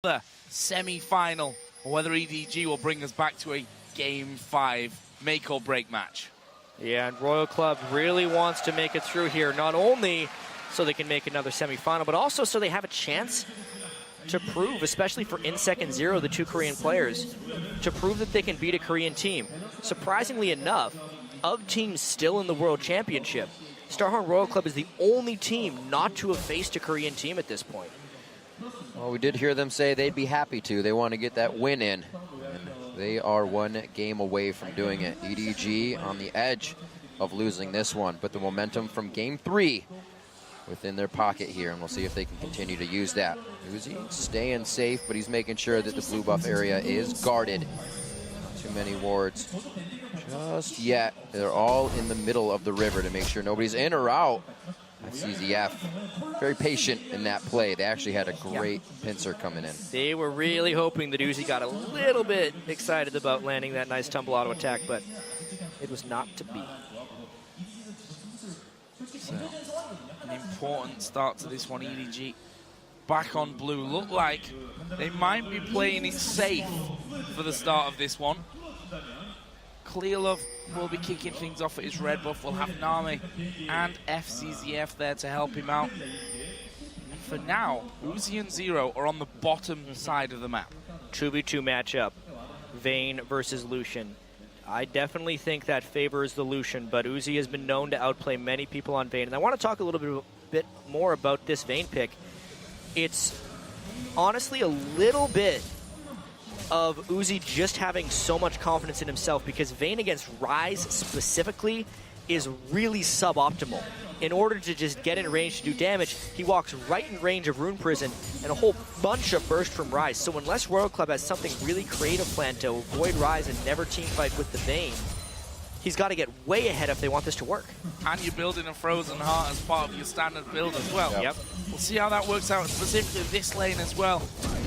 The semi-final, or whether EDG will bring us back to a Game 5 make or break match. Yeah, and Royal Club really wants to make it through here, not only so they can make another semi-final, but also so they have a chance to prove, especially for Insec and Zero, the two Korean players, to prove that they can beat a Korean team. Surprisingly enough, of teams still in the World Championship, Starhorn Royal Club is the only team not to have faced a Korean team at this point. Well, we did hear them say they'd be happy to. They want to get that win in. And they are one game away from doing it. EDG on the edge of losing this one, but the momentum from Game 3 within their pocket here, and we'll see if they can continue to use that. Uzi staying safe, but he's making sure that the blue buff area is guarded. Not too many wards just yet. They're all in the middle of the river to make sure nobody's in or out. CZF, very patient in that play. They actually had a great pincer coming in. They were really hoping that Uzi got a little bit excited about landing that nice tumble auto attack, but it was not to be. So, an important start to this one. EDG back on blue. Look like they might be playing it safe for the start of this one. Clearlove will be kicking things off at his red buff. We'll have Nami and FCZF there to help him out. And for now, Uzi and Zero are on the bottom side of the map. 2v2 matchup, Vayne versus Lucian. I definitely think that favors the Lucian, but Uzi has been known to outplay many people on Vayne. And I want to talk a little bit more about this Vayne pick. It's honestly a little bit of Uzi just having so much confidence in himself, because Vayne against Ryze specifically is really suboptimal. In order to just get in range to do damage, he walks right in range of Rune Prison and a whole bunch of burst from Ryze. So unless Royal Club has something really creative planned to avoid Ryze and never teamfight with the Vayne, he's got to get way ahead if they want this to work. And you're building a Frozen Heart as part of your standard build as well. Yep. We'll see how that works out, specifically this lane as well.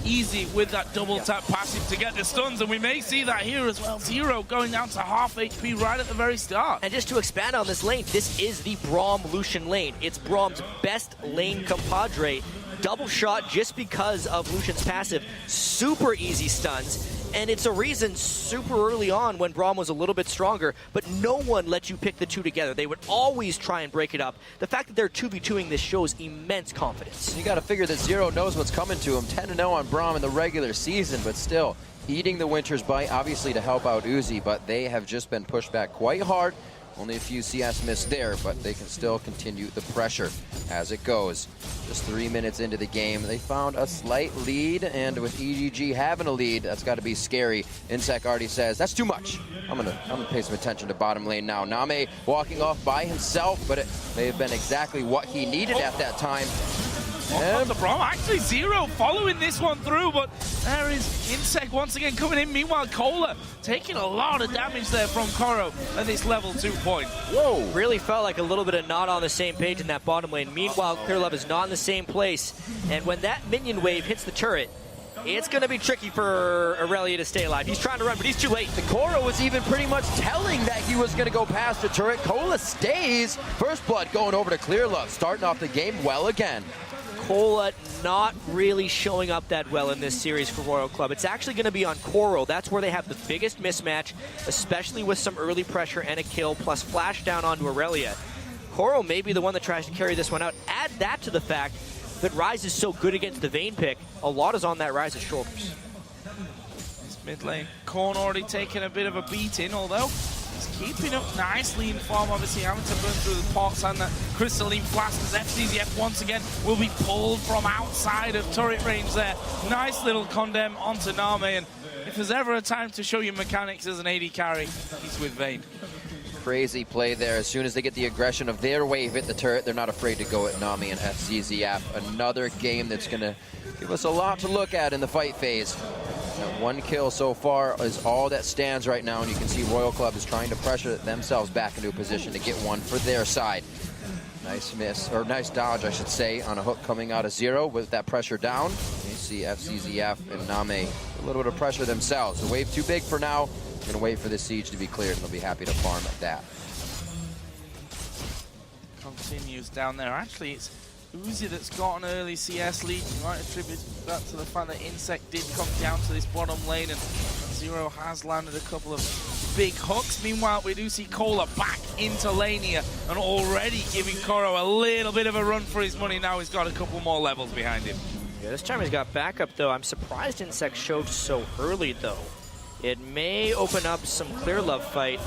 Easy with that double tap passive to get the stuns, and we may see that here as well. Zero going down to half HP right at the very start. And just to expand on this lane, this is the Braum Lucian lane. It's Braum's best lane compadre. Double shot just because of Lucian's passive. Super easy stuns. And it's a reason super early on when Braum was a little bit stronger, but no one let you pick the two together. They would always try and break it up. The fact that they're 2v2ing this shows immense confidence. You got to figure that Zero knows what's coming to him. 10-0 on Braum in the regular season, but still eating the Winter's Bite, obviously to help out Uzi, but they have just been pushed back quite hard. Only a few CS missed there, but they can still continue the pressure as it goes. Just 3 minutes into the game, they found a slight lead, and with EDG having a lead, that's got to be scary. Insec already says, that's too much. I'm gonna pay some attention to bottom lane now. Name walking off by himself, but it may have been exactly what he needed at that time. And the Braum, actually Zero following this one through, but there is Insec once again coming in. Meanwhile, Cola taking a lot of damage there from Koro at this level 2 point. Whoa! Really felt like a little bit of not on the same page in that bottom lane. Meanwhile, Clearlove is not in the same place, and when that minion wave hits the turret, it's going to be tricky for Aurelia to stay alive. He's trying to run, but he's too late. The Koro was even pretty much telling that he was going to go past the turret. Cola stays. First blood going over to Clearlove, starting off the game well again. Cola not really showing up that well in this series for Royal Club. It's actually going to be on Koro. That's where they have the biggest mismatch, especially with some early pressure and a kill, plus flash down onto Aurelia. Koro may be the one that tries to carry this one out. Add that to the fact that Ryze is so good against the Vayne pick. A lot is on that Ryze's shoulders. This mid lane, Korn already taking a bit of a beating, although he's keeping up nicely in farm, obviously having to burn through the pots and the crystalline flask as FCZF once again will be pulled from outside of turret range there. Nice little condemn onto Name, and if there's ever a time to show you mechanics as an AD carry, he's with Vayne. Crazy play there. As soon as they get the aggression of their wave hit the turret, they're not afraid to go at Nami and FCZF. Another game that's going to give us a lot to look at in the fight phase. That one kill so far is all that stands right now, and you can see Royal Club is trying to pressure themselves back into a position to get one for their side. Nice miss, or nice dodge, I should say, on a hook coming out of Zero with that pressure down. You see FCZF and Name a little bit of pressure themselves. The wave too big for now. Going to wait for the siege to be cleared, and they'll be happy to farm at that. Continues down there. Actually, it's Uzi that's got an early CS lead. You might attribute that to the fact that Insect did come down to this bottom lane, and Zero has landed a couple of big hooks. Meanwhile, we do see Cola back into lane here and already giving Koro a little bit of a run for his money. Now he's got a couple more levels behind him. Yeah, this time he's got backup, though. I'm surprised Insect showed so early, though. It may open up some clear love fight.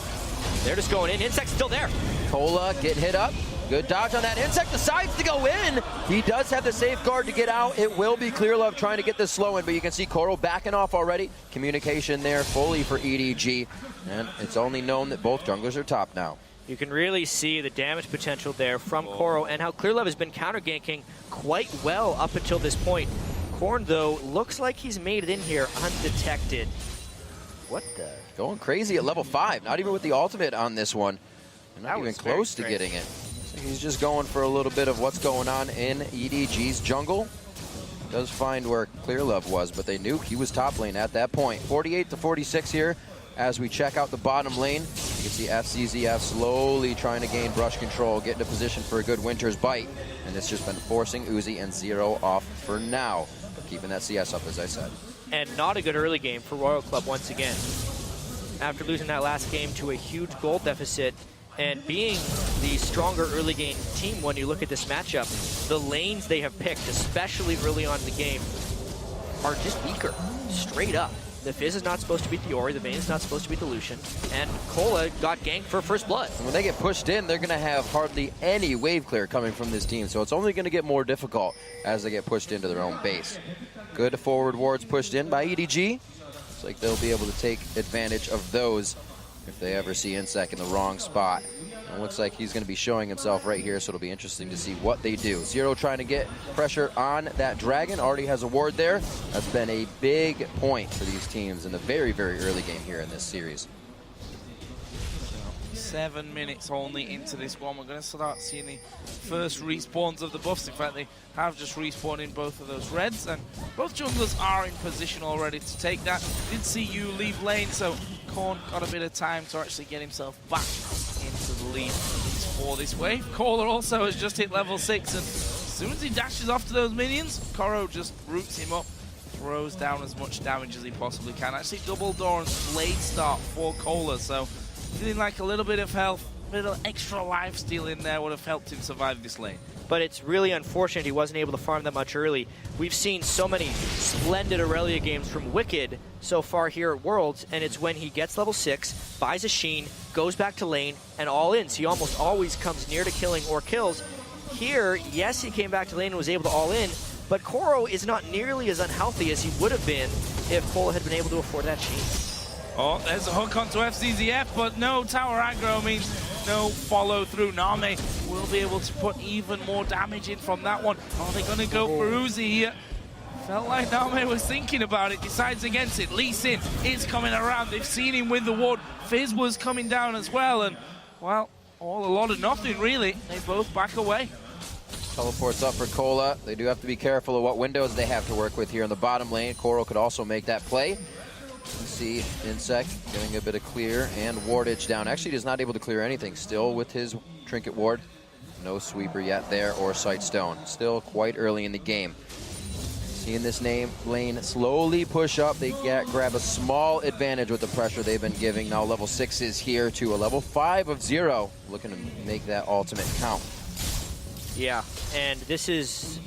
They're just going in. Insect's still there. Cola getting hit up. Good dodge on that. Insect decides to go in. He does have the safeguard to get out. It will be Clear Love trying to get this slow in, but you can see Koro backing off already. Communication there fully for EDG. And it's only known that both junglers are top now. You can really see the damage potential there from Koro and how Clear Love has been counter-ganking quite well up until this point. Korn, though, looks like he's made it in here undetected. What the? Going crazy at level 5. Not even with the ultimate on this one. Not even close to getting it. So he's just going for a little bit of what's going on in EDG's jungle. Does find where Clear Love was, but they knew he was top lane at that point. 48-46 here as we check out the bottom lane. You can see FCZF slowly trying to gain brush control, get into position for a good Winter's Bite. And it's just been forcing Uzi and Zero off for now. But keeping that CS up, as I said. And not a good early game for Royal Club once again. After losing that last game to a huge gold deficit, and being the stronger early game team when you look at this matchup, the lanes they have picked, especially early on in the game, are just weaker, straight up. The Fizz is not supposed to beat the Ori, the Vayne is not supposed to beat the Lucian, and Cola got ganked for first blood. And when they get pushed in, they're going to have hardly any wave clear coming from this team, so it's only going to get more difficult as they get pushed into their own base. Good forward wards pushed in by EDG. Looks like they'll be able to take advantage of those if they ever see Insect in the wrong spot. And it looks like he's going to be showing himself right here, so it'll be interesting to see what they do. Zero trying to get pressure on that Dragon. Already has a ward there. That's been a big point for these teams in the very, very early game here in this series. 7 minutes only into this one. We're going to start seeing the first respawns of the buffs. In fact, they have just respawned in both of those reds, and both junglers are in position already to take that. Did see you leave lane, so Korn got a bit of time to actually get himself back into the lead for this wave. Cola also has just hit level 6, and as soon as he dashes off to those minions, Koro just roots him up, throws down as much damage as he possibly can. Actually, double door and blade start for Cola, so feeling like a little bit of health, a little extra life steal in there would have helped him survive this lane. But it's really unfortunate he wasn't able to farm that much early. We've seen so many splendid Aurelia games from Wicked so far here at Worlds, and it's when he gets level 6, buys a Sheen, goes back to lane, and all in. So he almost always comes near to killing or kills. Here, yes, he came back to lane and was able to all in, but Koro is not nearly as unhealthy as he would have been if Cola had been able to afford that Sheen. Oh, there's a hook onto FCZF, but no tower aggro means no follow through. Name will be able to put even more damage in from that one. Are they going to go for Uzi here? Felt like Name was thinking about it, decides against it. Lee Sin is coming around. They've seen him with the ward. Fizz was coming down as well, and, well, all a lot of nothing, really. They both back away. Teleports up for Cola. They do have to be careful of what windows they have to work with here in the bottom lane. Koro could also make that play. You see Insect getting a bit of clear and wardage down. Actually, he's not able to clear anything still with his trinket ward. No sweeper yet there or sight stone. Still quite early in the game. Seeing this lane slowly push up. They grab a small advantage with the pressure they've been giving. Now level 6 is here to a level 5 of Zero. Looking to make that ultimate count. Yeah, and this is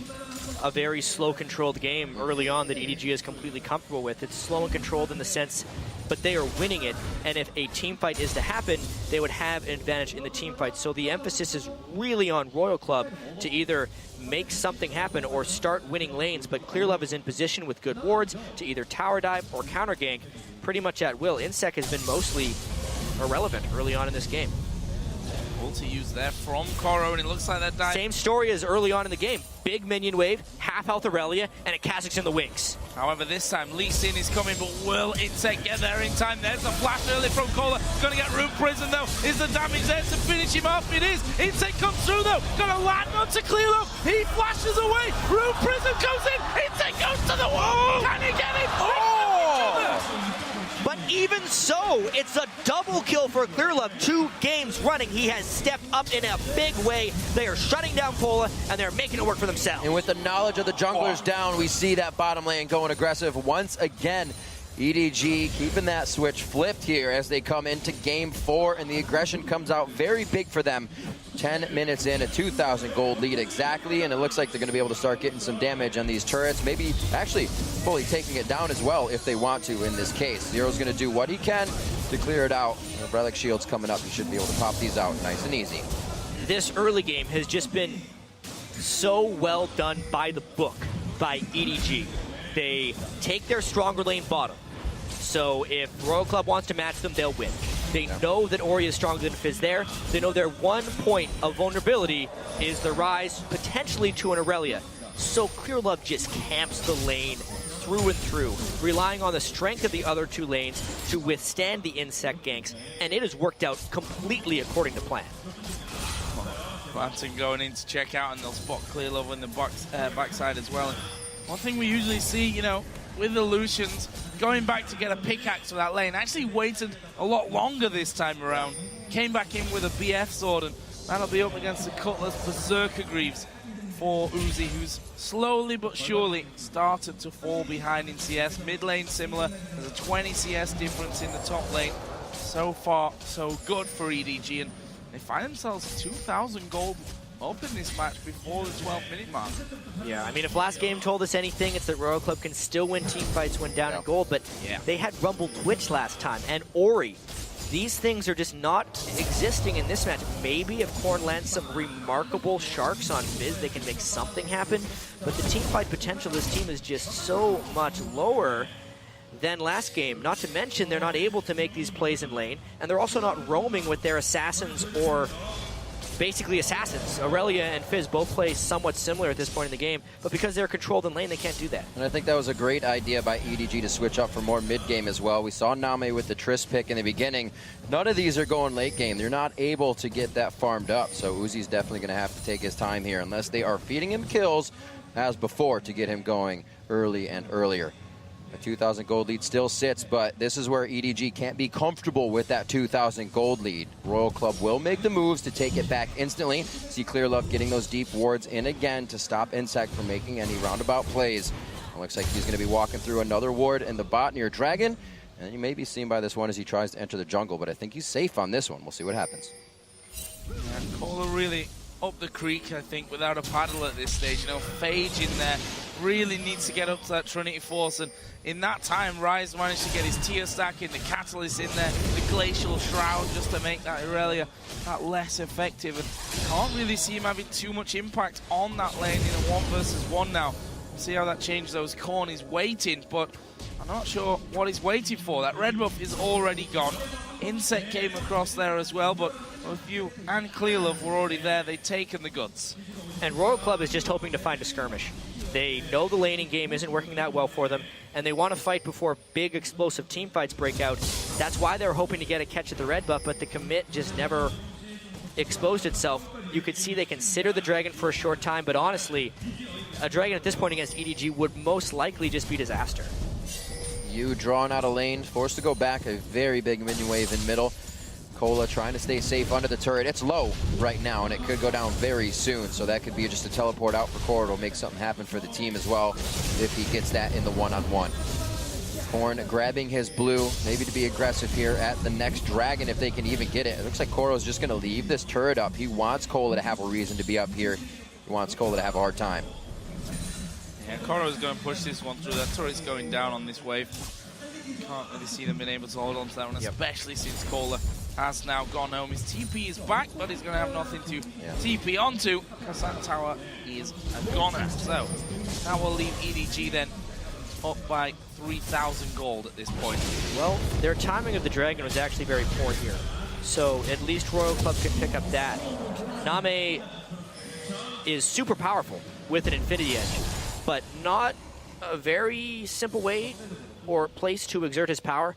a very slow controlled game early on that EDG is completely comfortable with. It's slow and controlled in the sense, but they are winning it, and if a team fight is to happen, they would have an advantage in the team fight. So the emphasis is really on Royal Club to either make something happen or start winning lanes, but Clear Love is in position with good wards to either tower dive or counter gank pretty much at will. Insect has been mostly irrelevant early on in this game. To use there from Koro, and it looks like that dive. Same story as early on in the game. Big minion wave, half health Aurelia, and a Kha'Zix in the wings. However, this time Lee Sin is coming, but will Insect get there in time? There's a flash early from Cola. Gonna get Root Prison though. Is the damage there to finish him off? It is. Insect comes through though. Gonna land onto Clear Love. He flashes away. Root Prison goes in. Insect goes to the wall. Can he get it? Oh! But even so, it's a double double kill for Clearlove, 2 games running. He has stepped up in a big way. They are shutting down Cola, and they're making it work for themselves. And with the knowledge of the junglers down, we see that bottom lane going aggressive once again. EDG keeping that switch flipped here as they come into game 4, and the aggression comes out very big for them. 10 minutes in, a 2,000 gold lead exactly, and it looks like they're going to be able to start getting some damage on these turrets, maybe actually fully taking it down as well if they want to in this case. Zero's going to do what he can to clear it out. Relic Shield's coming up. He should be able to pop these out nice and easy. This early game has just been so well done by the book by EDG. They take their stronger lane bottom. So if Royal Club wants to match them, they'll win. They know that Ori is stronger than Fizz there. They know their one point of vulnerability is the rise potentially to an Aurelia. So Clearlove just camps the lane through and through, relying on the strength of the other 2 lanes to withstand the insect ganks, and it has worked out completely according to plan. Planting going in to check out, and they'll spot Clearlove in the backside as well. And one thing we usually see, you know, with the Lucians, going back to get a pickaxe for that lane, actually waited a lot longer this time around. Came back in with a BF sword, and that'll be up against the Cutlass Berserker Greaves for Uzi, who's slowly but surely started to fall behind in CS. Mid lane similar, there's a 20 CS difference in the top lane. So far, so good for EDG, and they find themselves 2,000 gold up in this match before the 12-minute mark. Yeah, I mean, if last game told us anything, it's that Royal Club can still win team fights when down in gold, but they had Rumble Twitch last time, and Ori. These things are just not existing in this match. Maybe if Korn lands some remarkable sharks on Fizz, they can make something happen, but the team fight potential of this team is just so much lower than last game. Not to mention, they're not able to make these plays in lane, and they're also not roaming with their assassins or basically assassins. Aurelia and Fizz both play somewhat similar at this point in the game, but because they're controlled in lane, they can't do that. And I think that was a great idea by EDG to switch up for more mid-game as well. We saw Name with the Triss pick in the beginning. None of these are going late game. They're not able to get that farmed up, so Uzi's definitely going to have to take his time here unless they are feeding him kills as before to get him going early and earlier. A 2,000 gold lead still sits, but this is where EDG can't be comfortable with that 2,000 gold lead. Royal Club will make the moves to take it back instantly. See Clearlove getting those deep wards in again to stop Insect from making any roundabout plays. It looks like he's going to be walking through another ward in the bot near Dragon, and you may be seen by this one as he tries to enter the jungle, but I think he's safe on this one. We'll see what happens. And Cola really up the creek, I think, without a paddle at this stage. You know, Phage in there really needs to get up to that Trinity Force, and in that time, Rise managed to get his tier stack in, the Catalyst in there, the Glacial Shroud, just to make that Aurelia that less effective, and can't really see him having too much impact on that lane in a 1 versus 1 now. We'll see how that changes. Those Korn is waiting, but I'm not sure what he's waiting for. That red buff is already gone. Insect came across there as well, but both you and Clearlove were already there. They'd taken the goods. And Royal Club is just hoping to find a skirmish. They know the laning game isn't working that well for them, and they want to fight before big explosive team fights break out. That's why they're hoping to get a catch at the red buff, but the commit just never exposed itself. You could see they consider the Dragon for a short time, but honestly, a Dragon at this point against EDG would most likely just be disaster. You drawn out of lane, forced to go back, a very big minion wave in middle. Cola trying to stay safe under the turret. It's low right now, and it could go down very soon, so that could be just a teleport out for Core. It'll make something happen for the team as well if he gets that in the one-on-one. Korn grabbing his blue, maybe to be aggressive here at the next Dragon if they can even get it. It looks like Koro's just going to leave this turret up. He wants Cola to have a reason to be up here. He wants Cola to have a hard time. Yeah, Koro's going to push this one through. That turret's going down on this wave. Can't really see them being able to hold on to that one, especially since Cola has now gone home. His TP is back, but he's going to have nothing to TP onto because that tower is a goner. So that will leave EDG then up by 3,000 gold at this point. Well, their timing of the Dragon was actually very poor here. So at least Royal Club can pick up that. Name is super powerful with an Infinity Edge, but not a very simple way or place to exert his power.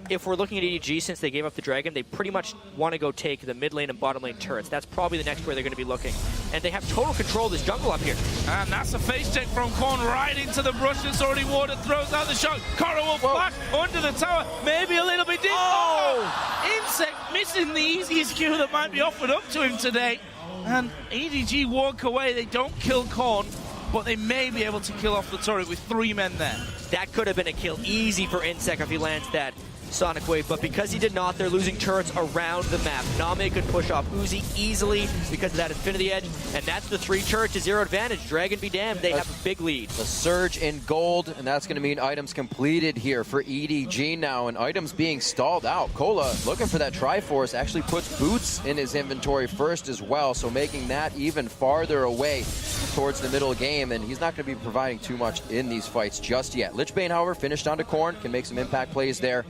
If we're looking at EDG, since they gave up the Dragon, they pretty much want to go take the mid lane and bottom lane turrets. That's probably the next where they're going to be looking. and they have total control of this jungle up here. And that's a face check from Korn right into the brush that's already watered, throws out the shot. Korra will flash under the tower, maybe a little bit deep. Oh! Insect missing the easiest kill that might be offered up to him today. And EDG walk away, they don't kill Korn, but they may be able to kill off the turret with 3 men there. That could have been a kill easy for Insect if he lands that Sonic Wave, but because he did not, they're losing turrets around the map. Name could push off Uzi easily because of that Infinity Edge, and that's the 3 turret to 0 advantage. Dragon be damned, they have a big lead. The surge in gold, and that's going to mean items completed here for EDG now, and items being stalled out. Cola looking for that Triforce, actually puts boots in his inventory first as well, so making that even farther away towards the middle game, and he's not going to be providing too much in these fights just yet. Lichbane, however, finished onto Korn, can make some impact plays there.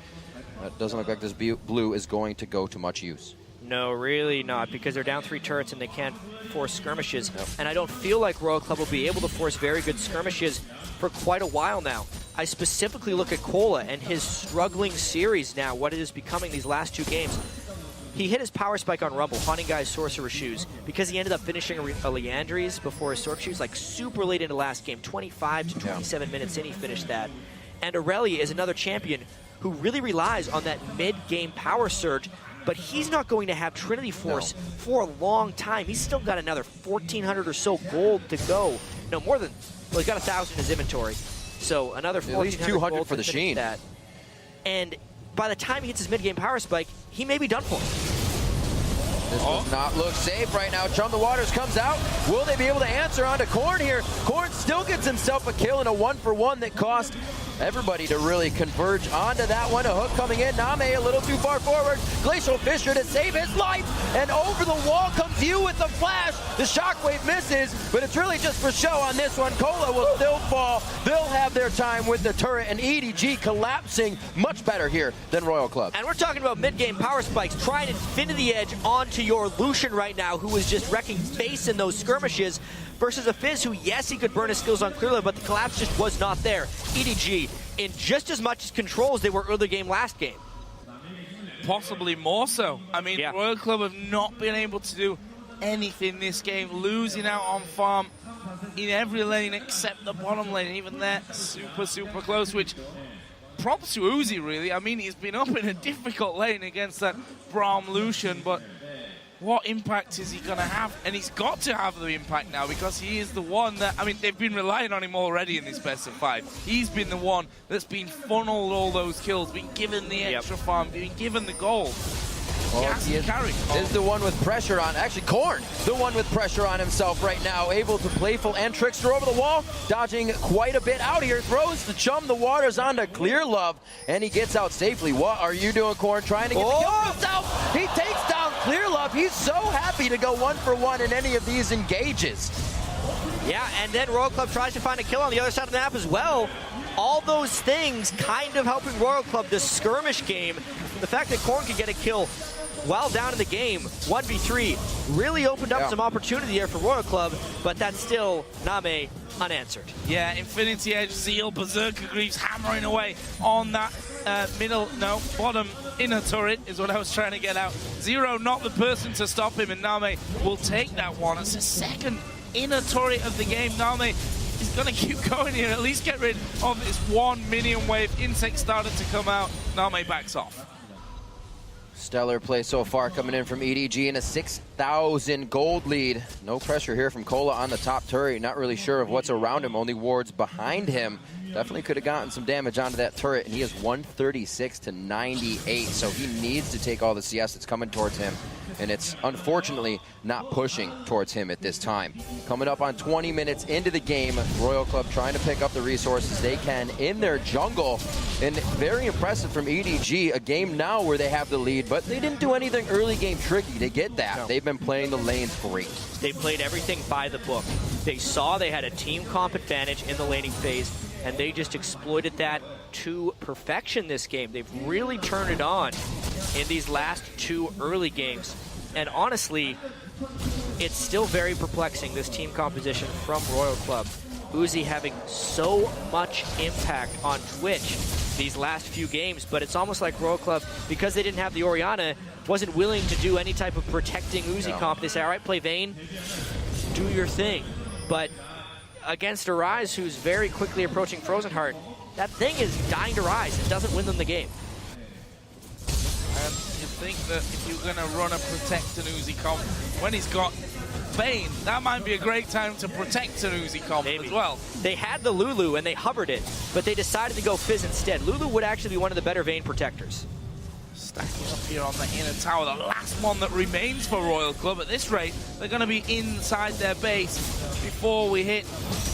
It doesn't look like this blue is going to go to much use. No, really not, because they're down 3 turrets and they can't force skirmishes. Yep. And I don't feel like Royal Club will be able to force very good skirmishes for quite a while now. I specifically look at Cola and his struggling series now, what it is becoming these last 2 games. He hit his power spike on Rumble, Haunting Guy's Sorcerer Shoes, because he ended up finishing a Leandri's before his Sorc Shoes, like super late into last game, 25 to 27 minutes in he finished that. And Aurelia is another champion who really relies on that mid-game power surge, but he's not going to have Trinity Force for a long time. He's still got another 1,400 or so gold to go. No, more than, well, he's got 1,000 in his inventory. So another 1,400 at least 200 for the Sheen. That. And by the time he hits his mid-game power spike, he may be done for. This does not look safe right now. Chum the Waters comes out. Will they be able to answer onto Korn here? Korn still gets himself a kill in a 1-for-1 that cost everybody to really converge onto that one. A hook coming in. Name a little too far forward. Glacial Fisher to save his life. And over the wall comes you with the flash. The shockwave misses, but it's really just for show on this one. Cola will still fall. They'll have their time with the turret, and EDG collapsing much better here than Royal Club. And we're talking about mid-game power spikes. Trying to Infinity Edge onto your Lucian right now, who is just wrecking face in those skirmishes, versus a Fizz who, yes, he could burn his skills on Clearlove, but the collapse just was not there. EDG in just as much control as they were early game last game. Possibly more so. I mean, Royal Club have not been able to do anything this game, losing out on farm in every lane except the bottom lane. Even there, super close, which props to Uzi, really. I mean, he's been up in a difficult lane against that Braum Lucian, but what impact is he going to have? And he's got to have the impact now, because he is the one that, I mean, they've been relying on him already in this best of 5. He's been the one that's been funneled all those kills, been given the extra farm, been given the gold. This is the one with pressure on, actually Korn, the one with pressure on himself right now, able to playful and Trickster over the wall, dodging quite a bit out here, throws the Chum the Waters onto Clearlove, and he gets out safely. What are you doing, Korn? Trying to get the kill for himself. He takes down Clearlove. He's so happy to go 1-for-1 in any of these engages. Yeah, and then Royal Club tries to find a kill on the other side of the map as well. All those things kind of helping Royal Club this skirmish game. The fact that Korn can get a kill while down in the game, 1v3, really opened up some opportunity there for Royal Club, but that's still Name unanswered. Yeah, Infinity Edge, Zeal, Berserker Greaves hammering away on that bottom inner turret is what I was trying to get out. Zero not the person to stop him, and Name will take that one. It's the second inner turret of the game. Name is going to keep going here, at least get rid of this one minion wave. Insect started to come out. Name backs off. Stellar play so far coming in from EDG in a 6,000 gold lead. No pressure here from Cola on the top turret. Not really sure of what's around him, only wards behind him. Definitely could have gotten some damage onto that turret, and he is 136 to 98, so he needs to take all the CS that's coming towards him, and it's unfortunately not pushing towards him at this time. Coming up on 20 minutes into the game, Royal Club trying to pick up the resources they can in their jungle, and very impressive from EDG, a game now where they have the lead, but they didn't do anything early game tricky to get that. No. They've been playing the lanes great. They played everything by the book. They saw they had a team comp advantage in the laning phase, and they just exploited that to perfection this game. They've really turned it on in these last 2 early games. And honestly, it's still very perplexing, this team composition from Royal Club. Uzi having so much impact on Twitch these last few games, but it's almost like Royal Club, because they didn't have the Orianna, wasn't willing to do any type of protecting Uzi comp. They say, all right, play Vayne. do your thing. But against a Rise who's very quickly approaching Frozen Heart, that thing is dying to rise. It doesn't win them the game. And you think that if you're going to run a protect an Uzi comp when he's got Vayne, that might be a great time to protect an Uzi comp as well. They had the Lulu and they hovered it, but they decided to go Fizz instead. Lulu would actually be one of the better Vayne protectors. Stacking up here on the inner tower, the last one that remains for Royal Club. At this rate, they're going to be inside their base before we hit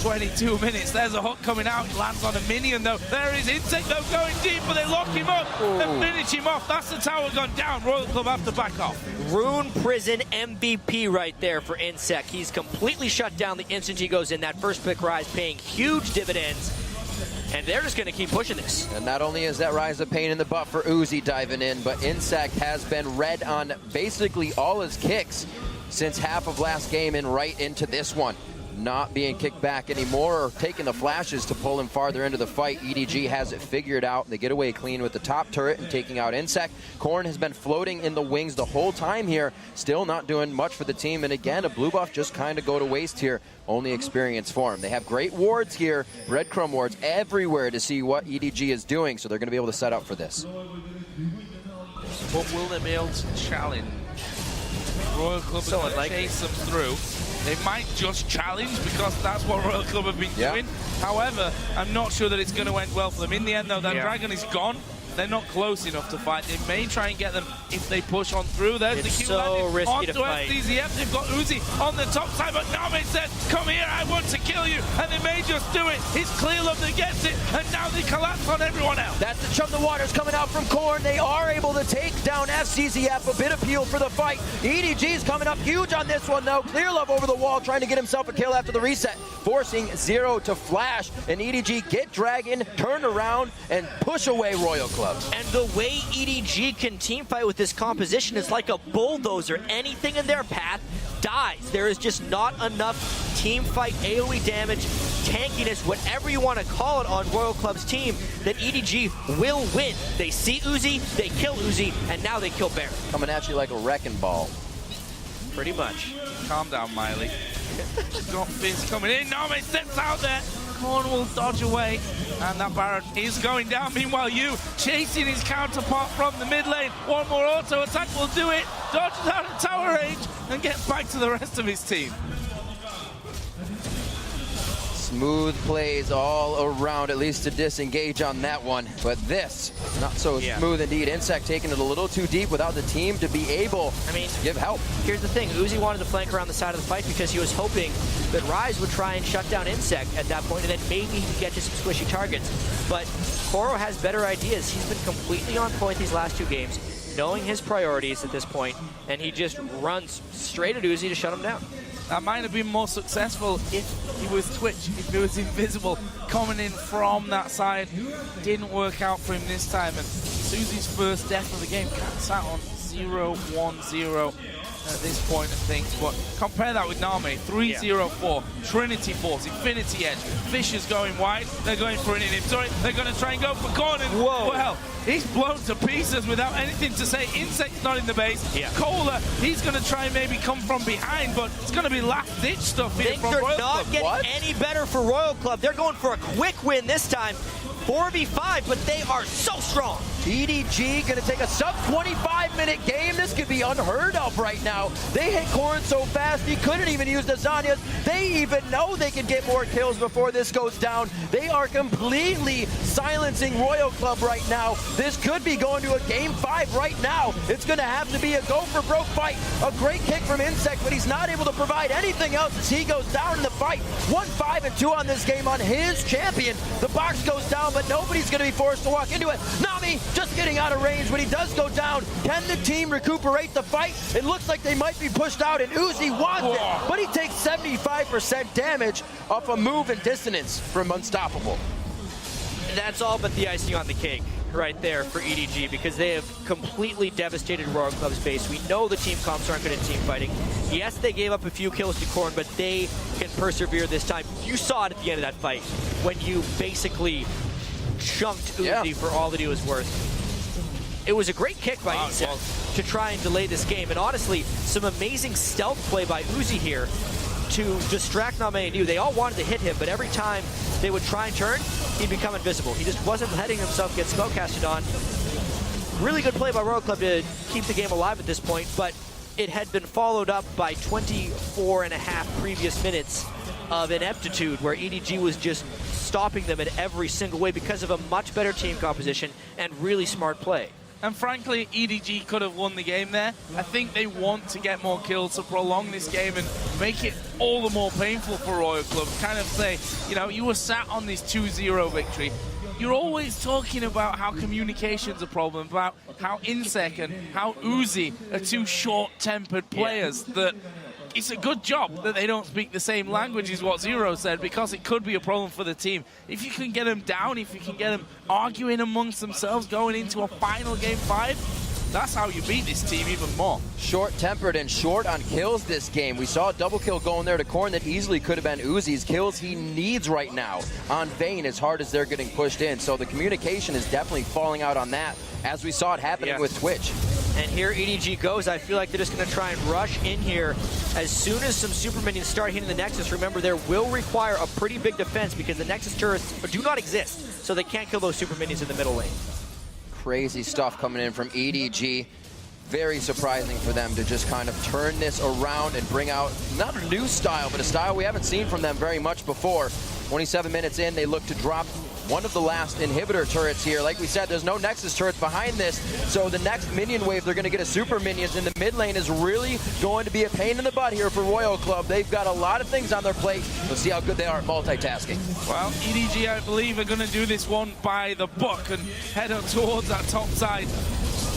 22 minutes. There's a hook coming out. He lands on a minion, though. There is Insect, though, going deep, but they lock him up and finish him off. That's the tower gone down. Royal Club have to back off. Rune Prison MVP right there for Insect. He's completely shut down the instant he goes in. That first pick Rise paying huge dividends. And they're just going to keep pushing this. And not only is that Rise a pain in the butt for Uzi diving in, but Insect has been red on basically all his kicks since half of last game and right into this one. Not being kicked back anymore or taking the flashes to pull him farther into the fight. EDG has it figured out. They get away clean with the top turret and taking out Insect. Corn has been floating in the wings the whole time here. Still not doing much for the team. And again, a blue buff just kind of go to waste here. Only experience for him. They have great wards here, breadcrumb wards everywhere to see what EDG is doing. So they're going to be able to set up for this. But will they be able to challenge? Royal Club is going to chase them through. They might just challenge because that's what Royal Club have been doing. However, I'm not sure that it's going to end well for them. In the end, though, that dragon is gone. They're not close enough to fight. They may try and get them if they push on through. There's the Q so risky to fight. FDZF. They've got Uzi on the top side, but Name says, come here, I want to kill you. And they may just do it. It's Clearlove that gets it, and now they collapse on everyone else. That's the chum of waters coming out from Corn. They are able to take down FCZF. A bit of peel for the fight. EDG's coming up huge on this one, though. Clearlove over the wall, trying to get himself a kill after the reset, forcing Zero to flash. And EDG get Dragon, turn around, and push away Royal Club. And the way EDG can teamfight with this composition is like a bulldozer. Anything in their path dies. There is just not enough teamfight, AoE damage, tankiness, whatever you want to call it on Royal Club's team, that EDG will win. They see Uzi, they kill Uzi, and now they kill Bear. Coming at you like a wrecking ball. Pretty much. Calm down, Miley. Got Fizz coming in. Name steps out there. Corn will dodge away, and that Baron is going down. Meanwhile, you chasing his counterpart from the mid lane. One more auto attack will do it. Dodges out of tower range and gets back to the rest of his team. Smooth plays all around, at least to disengage on that one. But this, not so smooth indeed. Insect taking it a little too deep without the team to be able to give help. Here's the thing. Uzi wanted to flank around the side of the fight because he was hoping that Rise would try and shut down Insect at that point, and then maybe he could get to some squishy targets. But Koro has better ideas. He's been completely on point these last two games, knowing his priorities at this point, and he just runs straight at Uzi to shut him down. That might have been more successful if he was Twitch, if he was invisible, coming in from that side. Didn't work out for him this time, and Suzi's first death of the game sat on 0-1-0 at this point of things. But compare that with Name, 3-0-4, Trinity Force, Infinity Edge, Fisher's going wide, they're going for an inhibitor, they're going to try and go for Corn, and well, he's blown to pieces without anything to say. Insect's not in the base. Kohler, he's going to try and maybe come from behind, but it's going to be last-ditch stuff here from Royal Club. They're not getting any better for Royal Club. They're going for a quick win this time. 4v5, but they are so strong. EDG gonna take a sub 25-minute game. This could be unheard of right now. They hit Corn so fast he couldn't even use the Zanyas. They even know they can get more kills before this goes down. They are completely silencing Royal Club right now. This could be going to a game 5 right now. It's gonna have to be a go for broke fight. A great kick from Insect, but he's not able to provide anything else as he goes down in the fight. 1-5-2 on this game on his champion. The box goes down, but nobody's gonna be forced to walk into it. Nami just getting out of range when he does go down. Can the team recuperate the fight? It looks like they might be pushed out, and Uzi wants it, but he takes 75% damage off a move and dissonance from Unstoppable. That's all but the icing on the cake right there for EDG, because they have completely devastated Royal Club's base. We know the team comps aren't good at team fighting. Yes, they gave up a few kills to Corn, but they can persevere this time. You saw it at the end of that fight when you basically chunked Uzi for all that he was worth. It was a great kick by Insect to try and delay this game, and honestly, some amazing stealth play by Uzi here. to distract Name and Yu. They all wanted to hit him, but every time they would try and turn, he'd become invisible. He just wasn't letting himself get smoke casted on. Really good play by Royal Club to keep the game alive at this point, but it had been followed up by 24 and a half previous minutes of ineptitude where EDG was just stopping them in every single way because of a much better team composition and really smart play. And frankly, EDG could have won the game there. I think they want to get more kills to prolong this game and make it all the more painful for Royal Club. Kind of say, you know, you were sat on this 2-0 victory. You're always talking about how communication's a problem, about how Insec and how Uzi are two short-tempered players that it's a good job that they don't speak the same language is what Zero said, because it could be a problem for the team. If you can get them down, if you can get them arguing amongst themselves going into a final game 5, that's how you beat this team even more. Short-tempered and short on kills this game. We saw a double kill going there to Korn that easily could have been Uzi's. Kills he needs right now on Vayne as hard as they're getting pushed in. So the communication is definitely falling out on that, as we saw it happening with Twitch. And here EDG goes. I feel like they're just going to try and rush in here. As soon as some super minions start hitting the Nexus, remember, there will require a pretty big defense because the Nexus turrets do not exist, so they can't kill those super minions in the middle lane. Crazy stuff coming in from EDG. Very surprising for them to just kind of turn this around and bring out not a new style, but a style we haven't seen from them very much before. 27 minutes in, they look to drop one of the last inhibitor turrets here. Like we said, there's no Nexus turrets behind this, so the next minion wave, they're going to get a super minions, and the mid lane is really going to be a pain in the butt here for Royal Club. They've got a lot of things on their plate. Let's see how good they are at multitasking. Well, EDG, I believe, are going to do this one by the book and head up towards that top side.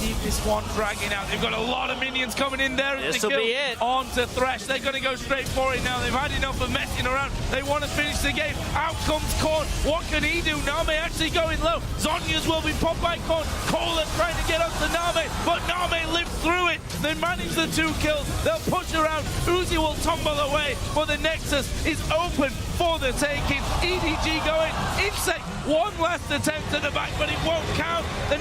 Keep this one dragging out. They've got a lot of minions coming in there. This'll be it. On to Thresh. They're going to go straight for it now. They've had enough of messing around. They want to finish the game. Out comes Korn. What can he do? Name actually going low. Zhonya's will be popped by Korn. Kohler trying to get up to Name, but Name lived through it. They manage the 2 kills. They'll push around. Uzi will tumble away, but the Nexus is open for the taking. EDG going. Insect, one last attempt at the back, but it won't count. The